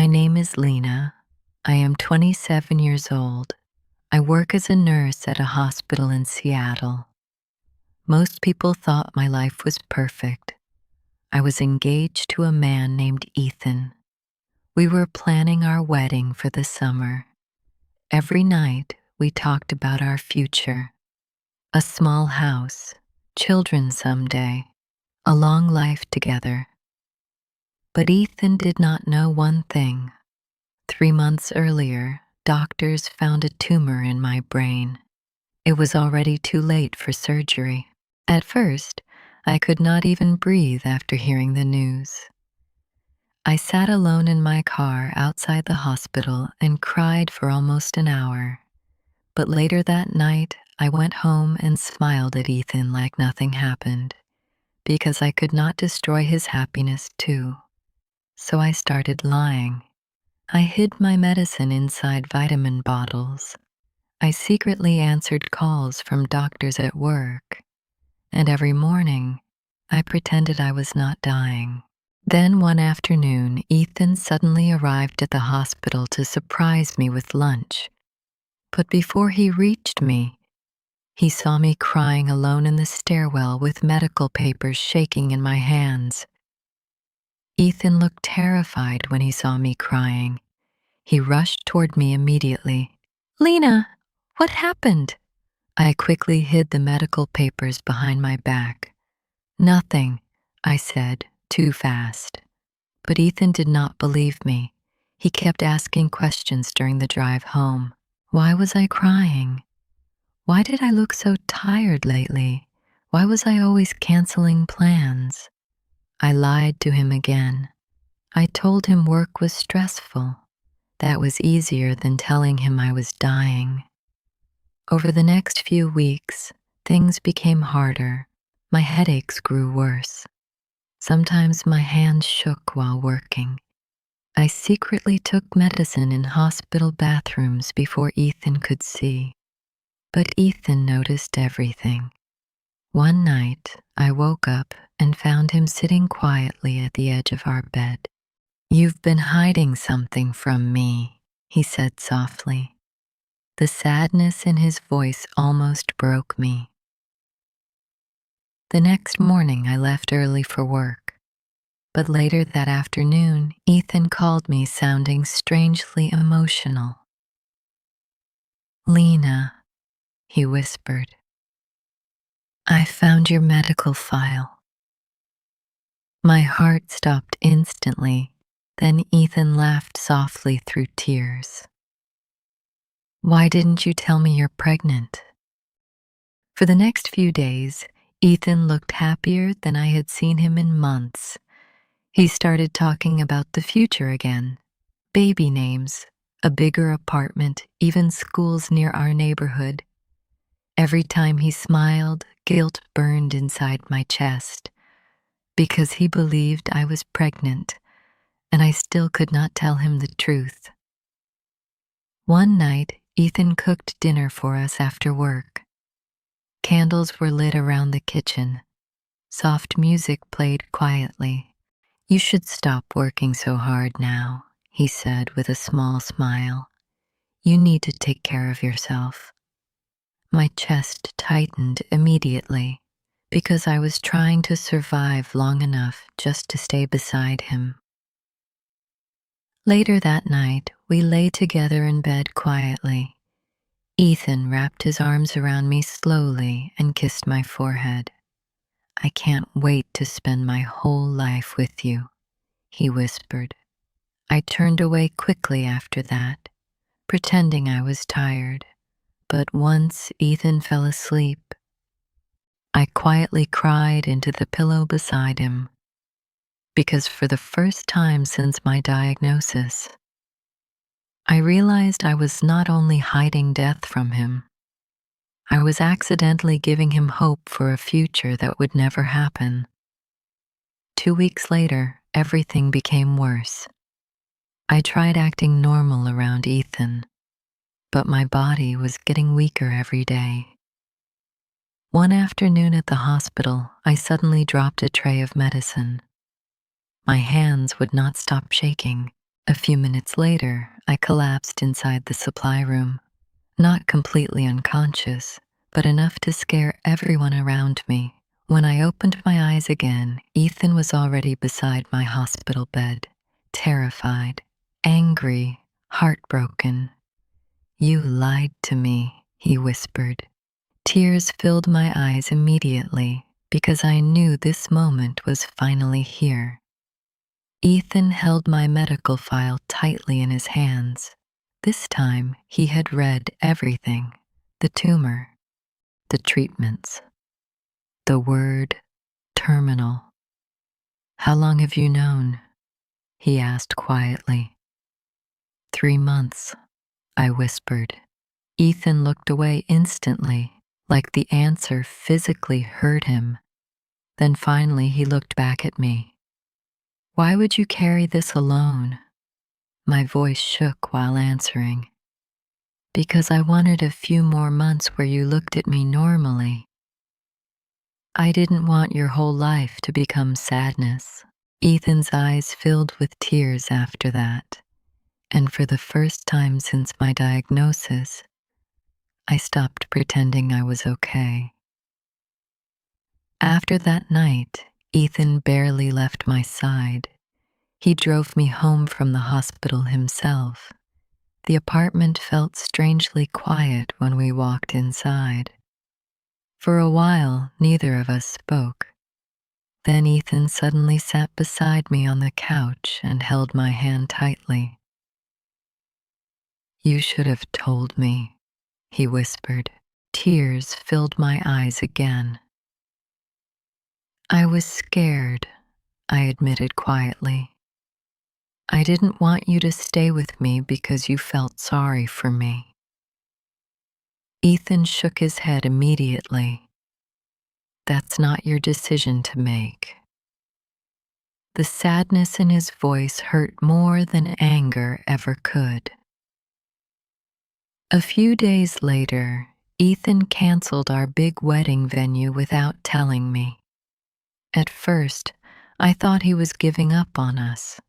My name is Lena. I am 27 years old. I work as a nurse at a hospital in Seattle. Most people thought my life was perfect. I was engaged to a man named Ethan. We were planning our wedding for the summer. Every night, we talked about our future. A small house, children someday, a long life together. But Ethan did not know one thing. 3 months earlier, doctors found a tumor in my brain. It was already too late for surgery. At first, I could not even breathe after hearing the news. I sat alone in my car outside the hospital and cried for almost an hour. But later that night, I went home and smiled at Ethan like nothing happened, because I could not destroy his happiness too. So I started lying. I hid my medicine inside vitamin bottles. I secretly answered calls from doctors at work. And every morning, I pretended I was not dying. Then one afternoon, Ethan suddenly arrived at the hospital to surprise me with lunch. But before he reached me, he saw me crying alone in the stairwell with medical papers shaking in my hands. Ethan looked terrified when he saw me crying. He rushed toward me immediately. "Lena, what happened?" I quickly hid the medical papers behind my back. "Nothing," I said, too fast. But Ethan did not believe me. He kept asking questions during the drive home. Why was I crying? Why did I look so tired lately? Why was I always canceling plans? I lied to him again. I told him work was stressful. That was easier than telling him I was dying. Over the next few weeks, things became harder. My headaches grew worse. Sometimes my hands shook while working. I secretly took medicine in hospital bathrooms before Ethan could see. But Ethan noticed everything. One night, I woke up and found him sitting quietly at the edge of our bed. "You've been hiding something from me," he said softly. The sadness in his voice almost broke me. The next morning, I left early for work. But later that afternoon, Ethan called me sounding strangely emotional. "Lena," he whispered, "I found your medical file." My heart stopped instantly. Then Ethan laughed softly through tears. "Why didn't you tell me you're pregnant?" For the next few days, Ethan looked happier than I had seen him in months. He started talking about the future again. Baby names, a bigger apartment, even schools near our neighborhood. Every time he smiled, guilt burned inside my chest, because he believed I was pregnant, and I still could not tell him the truth. One night, Ethan cooked dinner for us after work. Candles were lit around the kitchen. Soft music played quietly. "You should stop working so hard now," he said with a small smile. "You need to take care of yourself." My chest tightened immediately because I was trying to survive long enough just to stay beside him. Later that night, we lay together in bed quietly. Ethan wrapped his arms around me slowly and kissed my forehead. "I can't wait to spend my whole life with you," he whispered. I turned away quickly after that, pretending I was tired. But once Ethan fell asleep, I quietly cried into the pillow beside him, because for the first time since my diagnosis, I realized I was not only hiding death from him, I was accidentally giving him hope for a future that would never happen. 2 weeks later, everything became worse. I tried acting normal around Ethan, but my body was getting weaker every day. One afternoon at the hospital, I suddenly dropped a tray of medicine. My hands would not stop shaking. A few minutes later, I collapsed inside the supply room, not completely unconscious, but enough to scare everyone around me. When I opened my eyes again, Ethan was already beside my hospital bed, terrified, angry, heartbroken. "You lied to me," he whispered. Tears filled my eyes immediately because I knew this moment was finally here. Ethan held my medical file tightly in his hands. This time he had read everything: the tumor, the treatments, the word terminal. "How long have you known?" he asked quietly. "3 months," I whispered. Ethan looked away instantly, like the answer physically hurt him. Then finally he looked back at me. "Why would you carry this alone?" My voice shook while answering. "Because I wanted a few more months where you looked at me normally. I didn't want your whole life to become sadness." Ethan's eyes filled with tears after that, and for the first time since my diagnosis, I stopped pretending I was okay. After that night, Ethan barely left my side. He drove me home from the hospital himself. The apartment felt strangely quiet when we walked inside. For a while, neither of us spoke. Then Ethan suddenly sat beside me on the couch and held my hand tightly. "You should have told me," he whispered. Tears filled my eyes again. "I was scared," I admitted quietly. "I didn't want you to stay with me because you felt sorry for me." Ethan shook his head immediately. "That's not your decision to make." The sadness in his voice hurt more than anger ever could. A few days later, Ethan canceled our big wedding venue without telling me. At first, I thought he was giving up on us.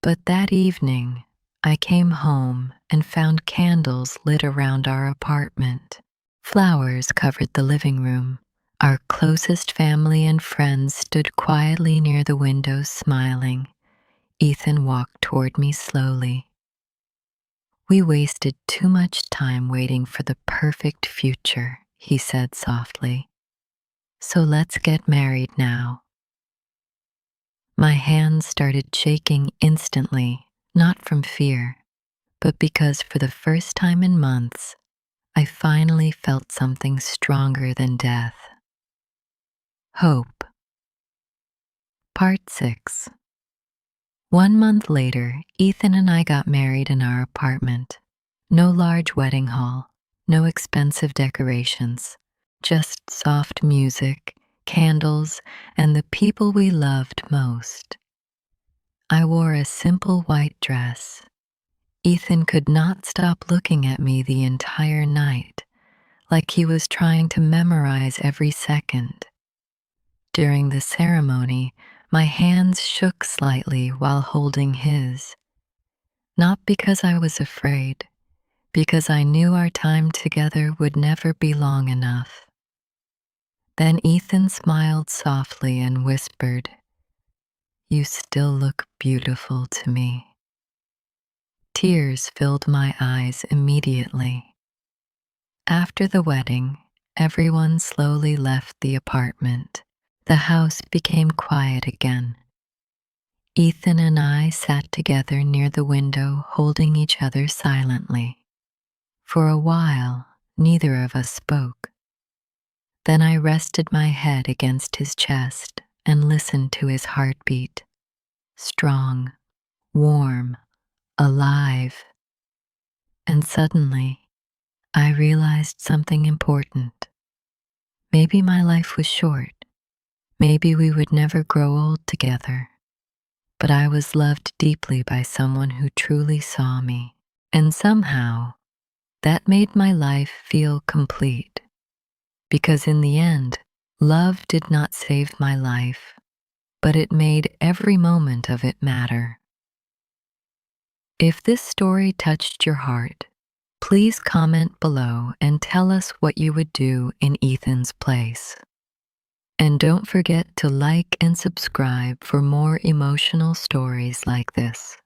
But that evening, I came home and found candles lit around our apartment. Flowers covered the living room. Our closest family and friends stood quietly near the windows smiling. Ethan walked toward me slowly. "We wasted too much time waiting for the perfect future," he said softly. "So let's get married now." My hands started shaking instantly, not from fear, but because for the first time in months, I finally felt something stronger than death. Hope. Part 6. 1 month later, Ethan and I got married in our apartment. No large wedding hall, no expensive decorations, just soft music, candles, and the people we loved most. I wore a simple white dress. Ethan could not stop looking at me the entire night, like he was trying to memorize every second. During the ceremony, my hands shook slightly while holding his. Not because I was afraid, because I knew our time together would never be long enough. Then Ethan smiled softly and whispered, "You still look beautiful to me." Tears filled my eyes immediately. After the wedding, everyone slowly left the apartment. The house became quiet again. Ethan and I sat together near the window, holding each other silently. For a while, neither of us spoke. Then I rested my head against his chest and listened to his heartbeat. Strong, warm, alive. And suddenly, I realized something important. Maybe my life was short. Maybe we would never grow old together. But I was loved deeply by someone who truly saw me. And somehow, that made my life feel complete. Because in the end, love did not save my life, but it made every moment of it matter. If this story touched your heart, please comment below and tell us what you would do in Ethan's place. And don't forget to like and subscribe for more emotional stories like this.